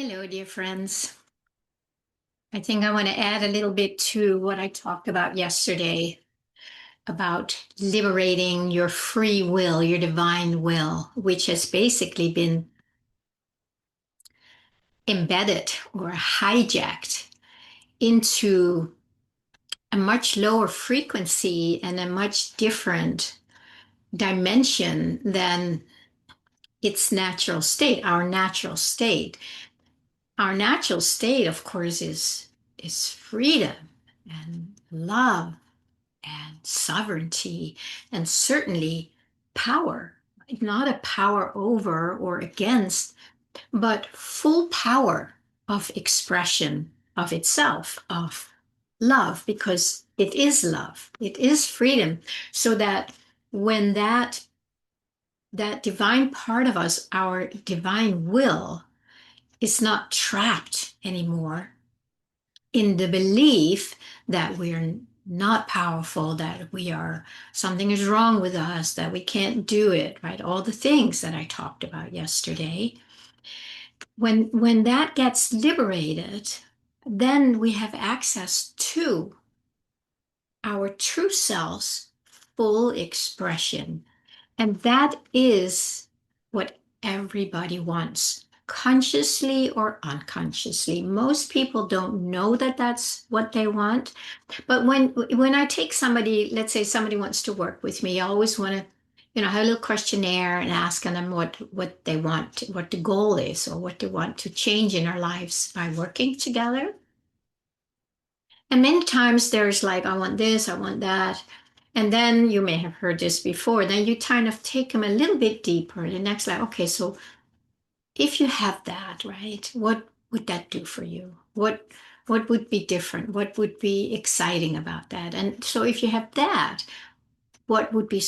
Hello, dear friends. I think I want to add a little bit to what I talked about yesterday about liberating your free will, your divine will, which has basically been embedded or hijacked into a much lower frequency and a much different dimension than its natural state, our natural state. Our natural state, of course, is freedom and love and sovereignty, and certainly power. Not a power over or against, but full power of expression of itself, of love, because it is love, it is freedom. So that when that divine part of us, our divine will, is not trapped anymore in the belief that we're not powerful, that we are, something is wrong with us, that we can't do it, right? All the things that I talked about yesterday. When that gets liberated, then we have access to our true selves, full expression. And that is what everybody wants, consciously or unconsciously. Most people don't know that that's what they want. But when I take somebody, let's say somebody wants to work with me, I always want to, have a little questionnaire and asking them what they want, what the goal is, or what they want to change in our lives by working together. And many times there's like, I want this, I want that. And then you may have heard this before. Then you kind of take them a little bit deeper. The next, like, okay, so if you have that, right, what would that do for you? What would be different? What would be exciting about that? And so if you have that, what is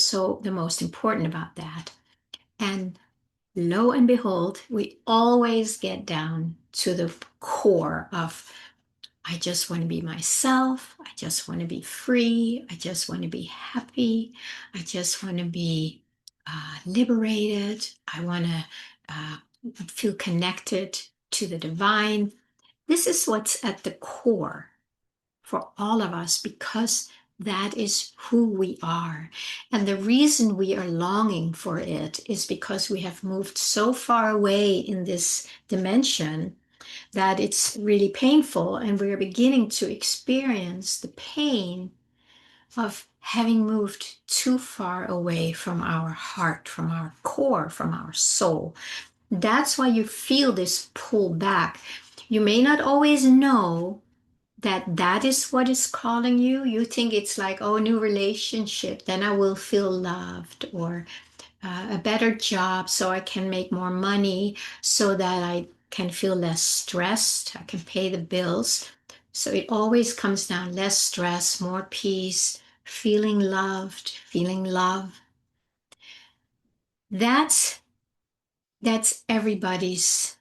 so the most important about that? And lo and behold, we always get down to the core of I just want to be myself. I just want to be free. I just want to be happy. I just want to be liberated. I want to feel connected to the divine. This is what's at the core for all of us because that is who we are. And the reason we are longing for it is because we have moved so far away in this dimension that it's really painful, and we're beginning to experience the pain of having moved too far away from our heart, from our core, from our soul. That's why you feel this pull back. You may not always know that that is what is calling you. You think it's like, oh, new relationship, then I will feel loved, or a better job so I can make more money, so that I can feel less stressed. I can pay the bills. So it always comes down less stress, more peace, feeling loved, feeling love. That's that's everybody's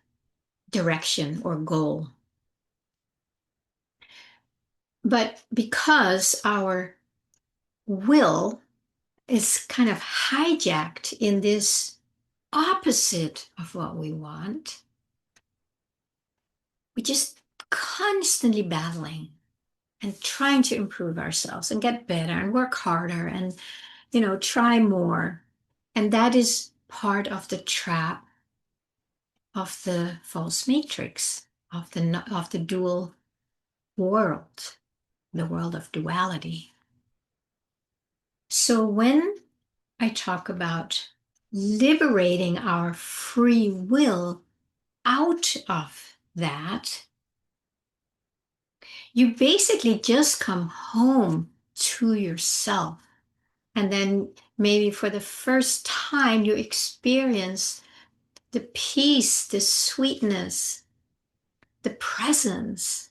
direction or goal. But because our will is kind of hijacked in this opposite of what we want, we just constantly battling and trying to improve ourselves and get better and work harder and try more. And that is part of the trap of the false matrix, of the dual world, the world of duality. So when I talk about liberating our free will out of that, you basically just come home to yourself. And then maybe for the first time, you experience the peace, the sweetness, the presence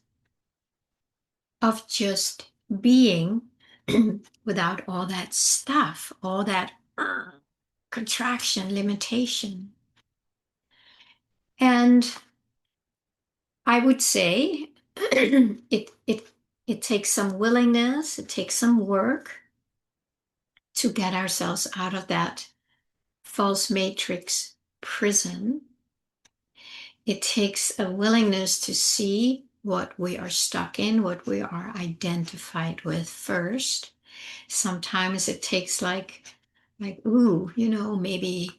of just being without all that stuff, all that contraction, limitation. And I would say it takes some willingness, it takes some work to get ourselves out of that false matrix prison. It takes a willingness to see what we are stuck in, what we are identified with first. Sometimes it takes ooh, maybe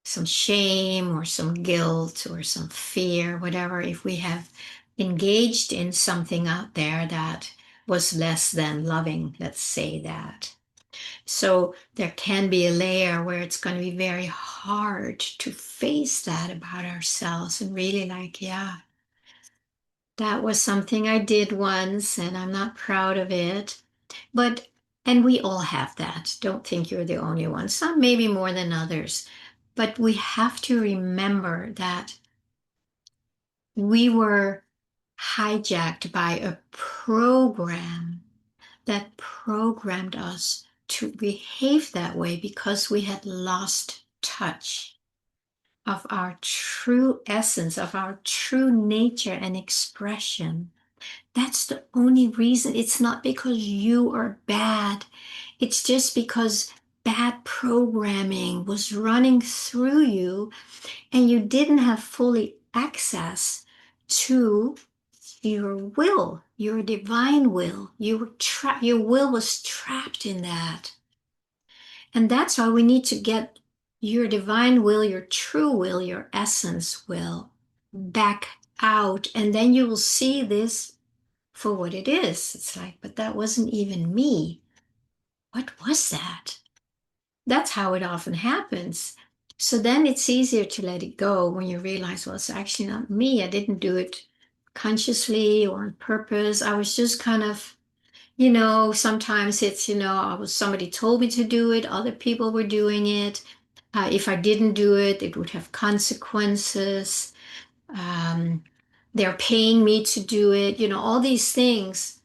some shame or some guilt or some fear, whatever, if we have engaged in something out there that was less than loving, let's say that. So there can be a layer where it's going to be very hard to face that about ourselves and really yeah, that was something I did once and I'm not proud of it. But, and we all have that. Don't think you're the only one. Some maybe more than others. But we have to remember that we were hijacked by a program that programmed us to behave that way because we had lost touch of our true essence, of our true nature and expression. That's the only reason. It's not because you are bad. It's just because bad programming was running through you and you didn't have fully access to your will, your divine will. Your will was trapped in that. And that's why we need to get your divine will, your true will, your essence will back out. And then you will see this for what it is. It's like, but that wasn't even me. What was that? That's how it often happens. So then it's easier to let it go when you realize, well, it's actually not me. I didn't do it consciously or on purpose. I was just kind of, sometimes it's, somebody told me to do it, other people were doing it. If I didn't do it, it would have consequences. Um, they're paying me to do it, all these things.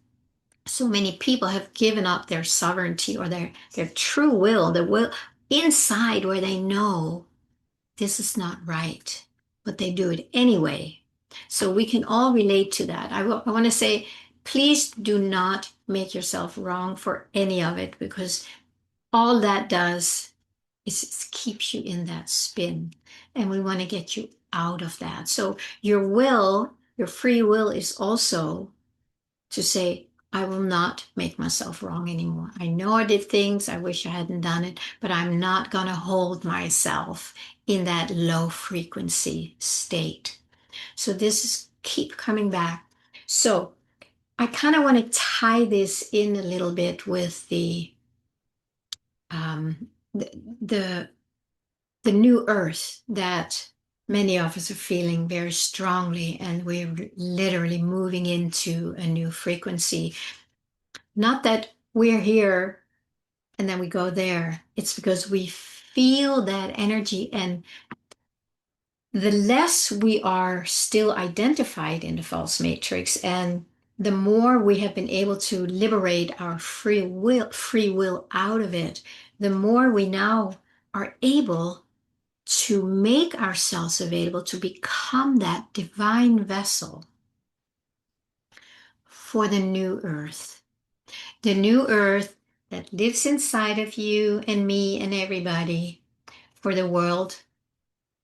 So many people have given up their sovereignty or their true will, the will inside where they know this is not right, but they do it anyway. So we can all relate to that. I want to say, please do not make yourself wrong for any of it because all that does is it keeps you in that spin. And we want to get you out of that. So your will, your free will is also to say, I will not make myself wrong anymore. I know I did things, I wish I hadn't done it, but I'm not going to hold myself in that low frequency state. So this is keep coming back. So I kind of want to tie this in a little bit with um, the, the the new earth that many of us are feeling very strongly, and we're literally moving into a new frequency. Not that we're here and then we go there. It's because we feel that energy, and the less we are still identified in the false matrix, and the more we have been able to liberate our free will out of it, the more we now are able to make ourselves available to become that divine vessel for the new earth. The new earth that lives inside of you and me and everybody, for the world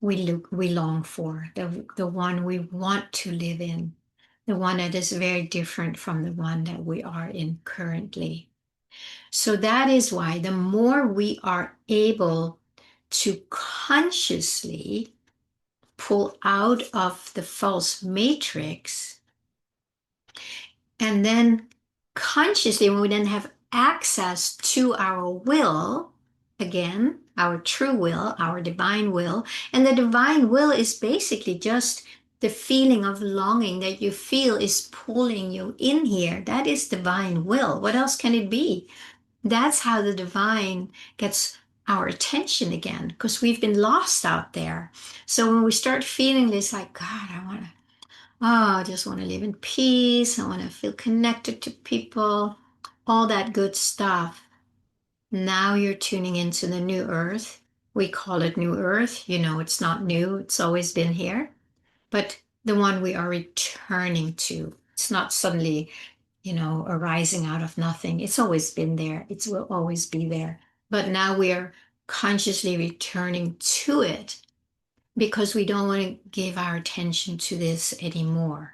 we long for, the one we want to live in, the one that is very different from the one that we are in currently. So that is why the more we are able to consciously pull out of the false matrix, and then consciously, when we then have access to our will, again, our true will, our divine will, and the divine will is basically just the feeling of longing that you feel is pulling you in here. That is divine will. What else can it be? That's how the divine gets our attention again, because we've been lost out there. So when we start feeling this, like, God, I just want to live in peace. I want to feel connected to people, all that good stuff. Now you're tuning into the new earth. We call it new earth. It's not new. It's always been here, but the one we are returning to. It's not suddenly, arising out of nothing. It's always been there. It will always be there. But now we are consciously returning to it because we don't want to give our attention to this anymore.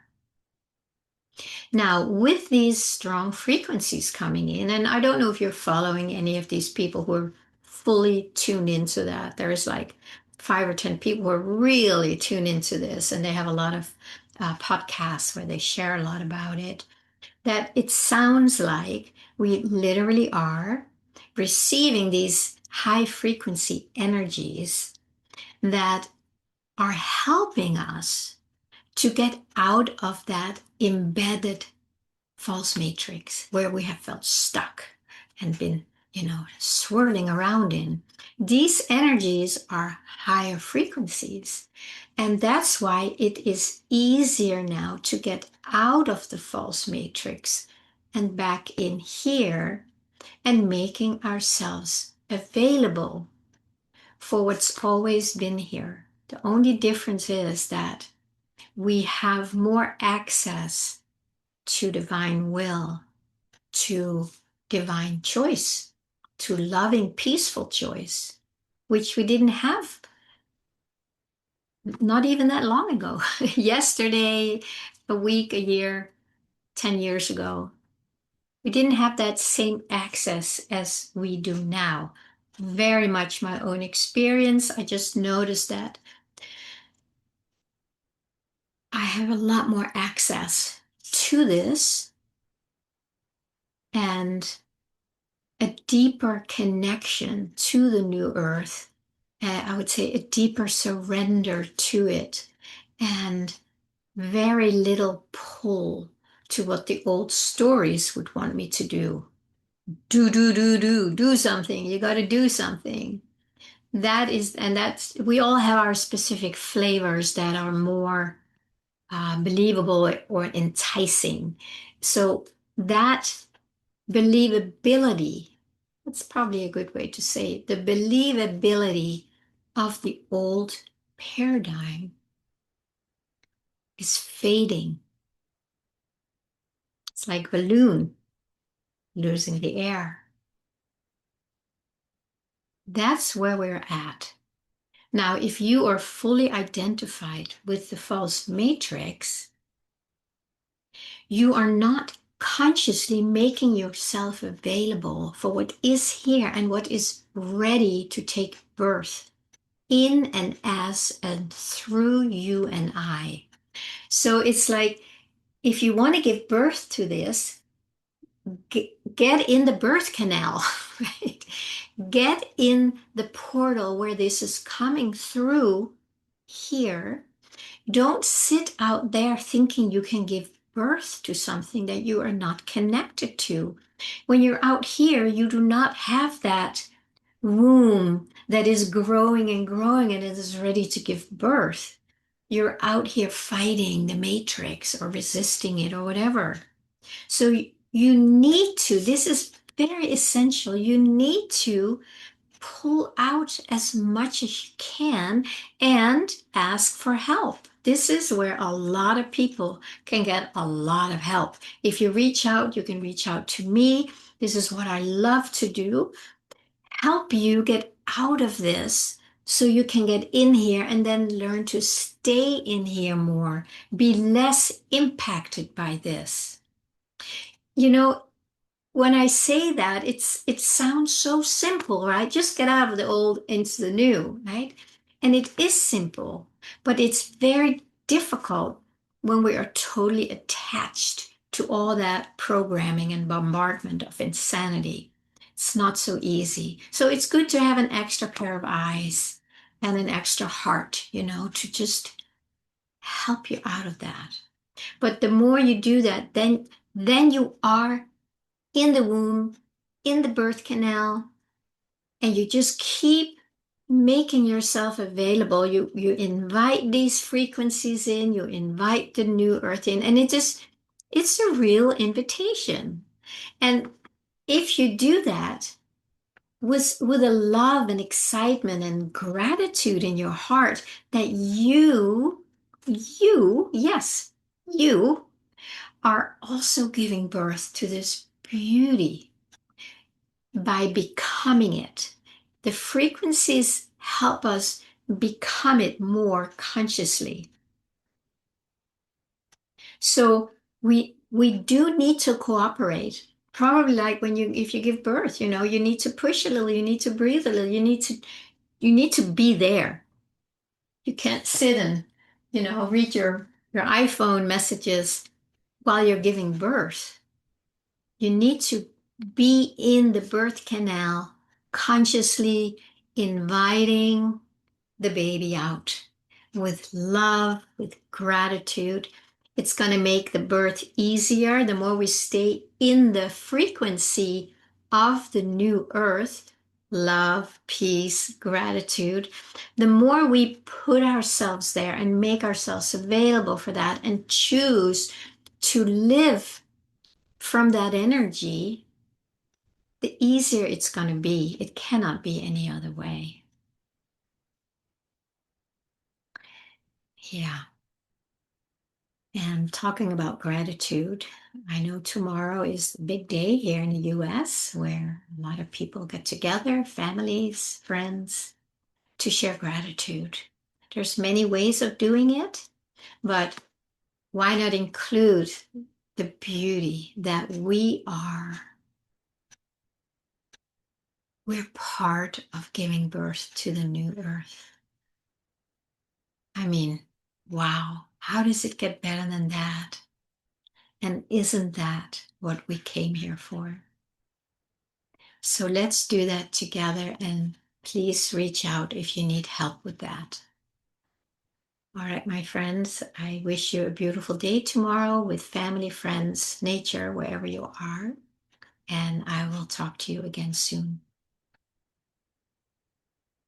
Now, with these strong frequencies coming in, and I don't know if you're following any of these people who are fully tuned into that. There's like 5 or 10 people who are really tuned into this, and they have a lot of podcasts where they share a lot about it. That it sounds like we literally are receiving these high frequency energies that are helping us to get out of that embedded false matrix where we have felt stuck and been, swirling around in. These energies are higher frequencies. And that's why it is easier now to get out of the false matrix and back in here and making ourselves available for what's always been here. The only difference is that we have more access to divine will, to divine choice, to loving, peaceful choice, which we didn't have not even that long ago. Yesterday, a week, a year, 10 years ago. We didn't have that same access as we do now. Very much my own experience. I just noticed that I have a lot more access to this and a deeper connection to the new earth. I would say a deeper surrender to it and very little pull to what the old stories would want me to do. Do something. You got to do something. We all have our specific flavors that are more believable or enticing. So that believability, that's probably a good way to say it, the believability of the old paradigm is fading. It's like a balloon losing the air. That's where we're at. Now, if you are fully identified with the false matrix, you are not consciously making yourself available for what is here and what is ready to take birth in and as and through you and I. So it's like, if you want to give birth to this, get in the birth canal, right? Get in the portal where this is coming through here. Don't sit out there thinking you can give birth to something that you are not connected to. When you're out here, you do not have that womb that is growing and growing and it is ready to give birth. You're out here fighting the matrix or resisting it or whatever. So you need to, this is very essential, you need to pull out as much as you can and ask for help. This is where a lot of people can get a lot of help. If you reach out, you can reach out to me. This is what I love to do. Help you get out of this so you can get in here and then learn to stay in here more, be less impacted by this. You know, when I say that, it sounds so simple, right? Just get out of the old into the new, right? And it is simple, but it's very difficult when we are totally attached to all that programming and bombardment of insanity. It's not so easy. So it's good to have an extra pair of eyes and an extra heart, to just help you out of that. But the more you do that, then you are in the womb, in the birth canal, and you just keep making yourself available. You invite these frequencies in, you invite the new earth in, and it's a real invitation. And if you do that with a love and excitement and gratitude in your heart that yes, you are also giving birth to this beauty by becoming it. The frequencies help us become it more consciously. So we do need to cooperate. Probably like when you if you give birth, you need to push a little, you need to breathe a little, you need to be there. You can't sit and, read your iPhone messages while you're giving birth. You need to be in the birth canal, consciously inviting the baby out with love, with gratitude. It's going to make the birth easier the more we stay in the frequency of the new earth, love, peace, gratitude. The more we put ourselves there and make ourselves available for that and choose to live from that energy, the easier it's going to be. It cannot be any other way. Yeah. And talking about gratitude, I know tomorrow is the big day here in the US where a lot of people get together, families, friends, to share gratitude. There's many ways of doing it, but why not include the beauty that we're part of giving birth to the new earth. I mean, wow, how does it get better than that? And isn't that what we came here for? So let's do that together, and please reach out if you need help with that. All right, my friends, I wish you a beautiful day tomorrow with family, friends, nature, wherever you are. And I will talk to you again soon.